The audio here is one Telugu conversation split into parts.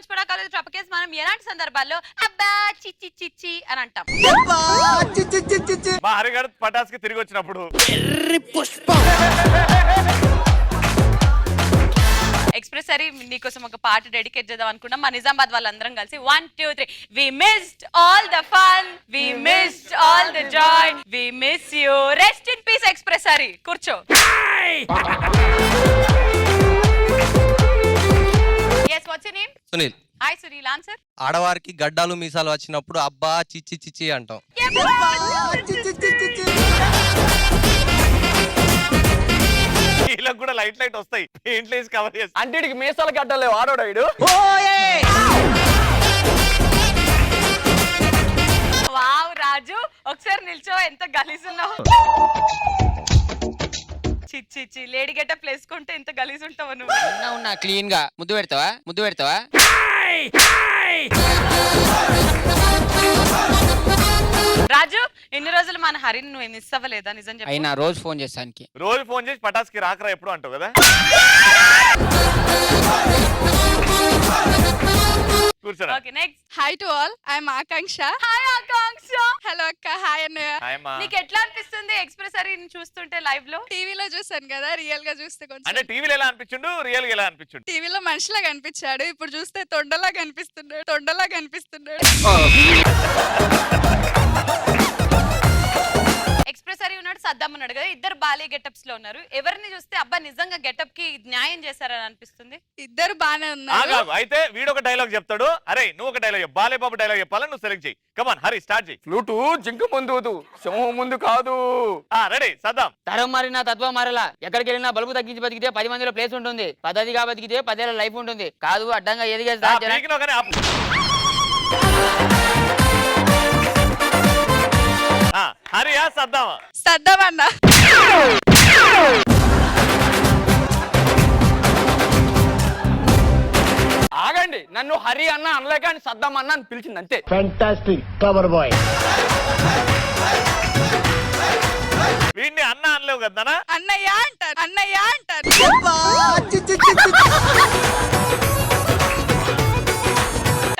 పంచ్ పడాకాలేదు ట్రపకేస్ మనం ఎలాంటి సందర్భాల్లో అబ్బా చిచ్చి చిచ్చి అని అంటాం? మా హరిగారు పటాస్కి తిరిగి వచ్చినప్పుడు. ఎక్స్ప్రెస్ సరీ నీకోసం ఒక పాట డెడికేట్ చేద్దాం అనుకున్నాం. మా నిజామాబాద్ వాళ్ళందరం కలిసి 1 2 3 we missed all the fun, we missed all the joy, we miss you. Rest in peace express సరీ. కూర్చో. yes what's your name? Sunil. Hi Sunil. Answer. ఆడవారికి గడ్డాలు మీసాలు వచ్చినప్పుడు అబ్బా చిచ్చి చిచ్చి అంటాం. వీళ్ళకి కూడా లైట్ లైట్ వస్తాయి, ఇంట్లో వేసి కవర్ చేసి. అంటే వీడికి మీసాలు గడ్డలేవు ఆడోడు. వావ్ రాజు ఒకసారి నిల్చో. ఎంత గలీజున్నావు. చిచ్చి లేడీ గెటప్ వేసుకుంటే ఎంత గలీజ్ ఉంటావు నువ్వు. ఉన్నా క్లీన్ గా ముద్దు పెడతావా రాజు ఎన్ని రోజులు మన హరిని నువ్వు మిస్ అవ్వలేదా? నిజం చెప్పు. అయినా రోజు ఫోన్ చేస్తానికి. రోజు ఫోన్ చేసి పటాస్కి రాకరా ఎప్పుడు అంటావు కదా. కూర్చోరా. Okay next. Hi to all, I'm Akanksha. Hi Akanksha. Hello అక్క, హాయ్ అన్నయ్య. హాయ్ అమ్మా. నీకు ఎట్లా అనిపిస్తుంది ఎక్స్ప్రెస్ హరిని చూస్తుంటే లైవ్ లో? టీవీలో చూసాను కదా, రియల్ గా చూస్తే అంటే కొంచెం టీవీలో ఎలా అనిపించిండు, రియల్ గా ఎలా అనిపించిండు? టీవీలో మనిషిలా కనిపించాడు, ఇప్పుడు చూస్తే తొండలా కనిపిస్తున్నాడు. ఎక్స్ప్రెస్ హరి ఉన్నాడు, సద్దాం ఉన్నాడు కదా, ఇద్దరు బాలే గెటప్స్ లో ఉన్నారు. ఎవరిని చూస్తే అబ్బా నిజంగా గెటప్ కి న్యాయం చేశారని అనిపిస్తుంది? ఇద్దరు బానే ఉన్నారు. ఆగాగు. అయితే వీడు ఒక డైలాగ్ చెప్తాడు, అరే నువ్వు ఒక డైలాగ్ చెప్పు. బాలే బాబు డైలాగ్ చెప్పాలని నువ్వు సెలెక్ట్ చేయి. కమాన్ హరి స్టార్ట్ చేయి. ఫ్లూటు జింక ముందు సింహం ముందు కాదు. రెడీ సద్దాం. తరం మారినా తత్వం మారలా. ఎక్కడికి వెళ్ళినా బల్బు తగ్గించి బతికితే 10 మందిలో ప్లేస్ ఉంటుంది. పద్ధతిగా బతికితే 10 ఏళ్ళ లైఫ్ ఉంటుంది. కాదు అడ్డంగా ఎదిగేస్తా. హరియా సద్దామా? సర్దామన్నా. ఆగండి, నన్ను హరి అన్న అనలేక అని సద్దాం అన్న అని పిలిచింది అంతే. Fantastic clever boy. వీడిని అన్న అనలేవు కదా. అన్నయ్య అంటారు.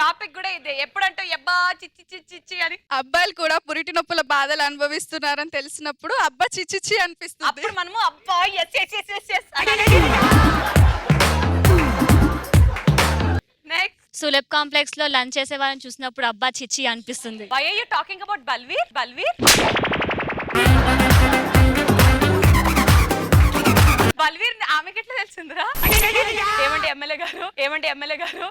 టాపిక్ కూడా ఇదే. ఎప్పుడంటే అబ్బా చిచ్చి చిచ్చి అని. అబ్బాయిలు కూడా పురిటి నొప్పుల బాధలు అనుభవిస్తున్నారని తెలిసినప్పుడు అబ్బా చిచ్చిచ్చి అనిపిస్తుంది. అప్పుడు మనము అబ్బా ఎస్ నెక్స్ట్. సులభ్ కాంప్లెక్స్ లో లంచ్ చేసే వాళ్ళని చూసినప్పుడు అబ్బా చిచ్చి అనిపిస్తుంది. Why are you talking about Balvir? Balvir ఆమెకి ఎట్లా తెలిసిందిరా? ఏమంటే ఎమ్మెల్యే గారు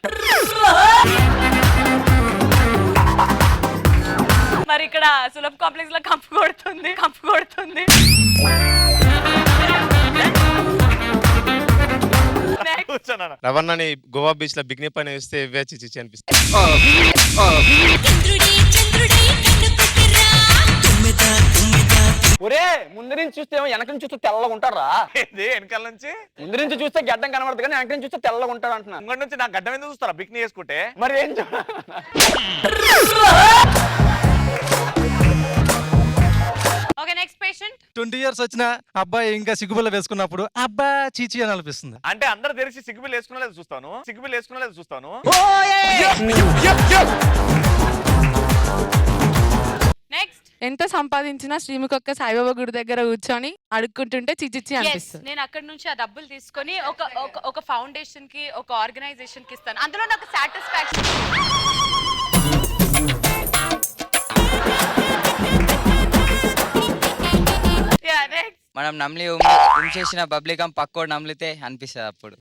మరి ఇక్కడ సులభ్ కాంప్లెక్స్ లో కంపు కొడుతుంది. రవణని గోవా బీచ్ లో బిగ్ని పైన వేస్తే ఇవే చిచ్చి అనిపిస్తుంది. ఒరే ముందు నుంచి చూస్తే వెనక నుంచి చూస్తే తెల్లగా ఉంటారా? వెనకాల నుంచి ముందు నుంచి చూస్తే గడ్డం కనబడదు కానీ వెనక నుంచి చూస్తే తెల్లగా ఉంటాడు అంటున్నా. ముంగడి నుంచి నా గడ్డం ఎందుకు చూస్తారా బిక్ని వేసుకుంటే? మరి ఏం ఓకే నెక్స్ట్ పేషెంట్. 20 years వచ్చిన అబ్బాయి ఇంకా సిగ్గుబిల్ల వేసుకున్నప్పుడు అబ్బా చీచి అని అనిపిస్తుంది. అంటే అందరు తెలిసి సిగ్గుబిల్ వేసుకున్నా చూస్తాను. నెక్స్ట్. ఎంత సంపాదించినా శ్రీముఖక్క సాయిబాబా గుడి దగ్గర కూర్చొని అడుక్కుంటుంటే చిచ్చిచ్చి అనిపిస్తుంది. నేను అక్కడ నుంచి ఆ డబ్బులు తీసుకొని ఒక ఫౌండేషన్ కి, ఒక ఆర్గనైజేషన్ కి ఇస్తాను. అందులో నాకు సాటిస్ఫాక్షన్. మనం నమ్లి చేసిన పబ్లికం పక్కోడు నమ్లితే అనిపిస్తుంది అప్పుడు.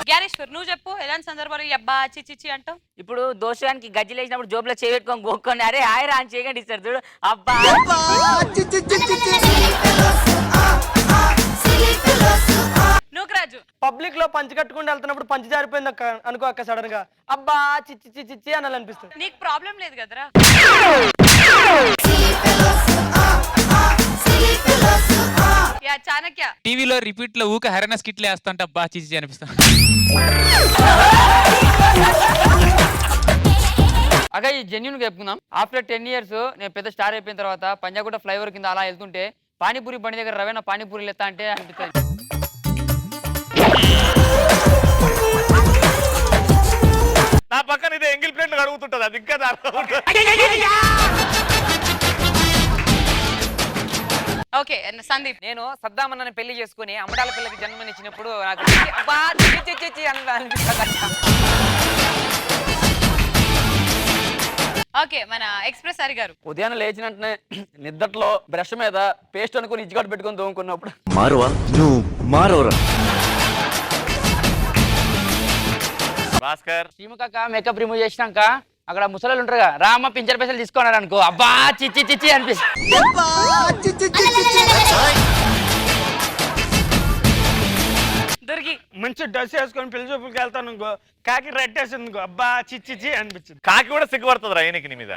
జ్ఞానేశ్వర్ నువ్వు చెప్పు, ఎలాంటి సందర్భాలు అబ్బా చిచ్చి అంటావు? ఇప్పుడు దోషానికి గజ్జలు వేసినప్పుడు జోబులో చేపెట్టుకొని గోక్కొని అరే హాయరా అని చేయకండి ఇస్తారు చూడు. అబ్బా నువ్వు రాజు. పబ్లిక్ లో పంచి కట్టుకుంటూ వెళ్తున్నప్పుడు పంచి జారిపోయింది అక్క అనుకో అక్క, సడన్ గా అబ్బా చిచ్చి అనాలనిపిస్తుంది. నీకు ప్రాబ్లం లేదు కదరా? చాణక్య. టీవీలో రిపీట్ లో ఊక హరణ స్కిట్లు వేస్తుంటే అబ్బా చిచ్చి అనిపిస్తా. అక్క ఈ జెన్యున్ గా చెప్పుకుందాం. ఆఫ్టర్ 10 years నేను పెద్ద స్టార్ అయిపోయిన తర్వాత పంజాగుట్ట ఫ్లైఓవర్ కింద అలా వెళ్తుంటే పానీపూరి బండి దగ్గర రవేణ పానీపూరి లెత్తా అంటే అనిపిస్తుంది. పక్కన ఇదే ఎంగిల్ ప్లేట్లు అడుగుతుంటది అది ఇంకా ఓకే సందీప్. నేను సద్దామన్నని పెళ్లి చేసుకుని అమ్మడాల పిల్లకి జన్మనిచ్చినప్పుడు నాకు అబ్బా చిచ్చి అని అనిపిస్తుంది. ఓకే మన ఎక్స్ప్రెస్ హరి గారు. ఉదయాన్నే లేచిన వెంటనే నిద్దట్లో బ్రష్ మీద పేస్ట్ అనుకుని ఇజ్జిగడ్డ పెట్టుకొని తోముకున్నప్పుడు. మారువా నువ్వు మారోరా. భాస్కర్. శ్రీముఖక్క మేకప్ రిమూవ్ చేసినాక అక్కడ ముసలు ఉంటారుగా రామ్మ పింఛర్ పైసలు తీసుకున్నారు అనుకో అబ్బా చిచ్చి అనిపిస్తుంది. దుర్గి. మంచి డ్రెస్ వేసుకొని పెళ్లి చూపులకి వెళ్తాను ఇంకో కాకి రెట్టేసింది ఇంకో అబ్బా చిచ్చి అనిపించింది. కాకి కూడా సిగ్గుపడుతుంది రా ఈయనకి నీ మీద.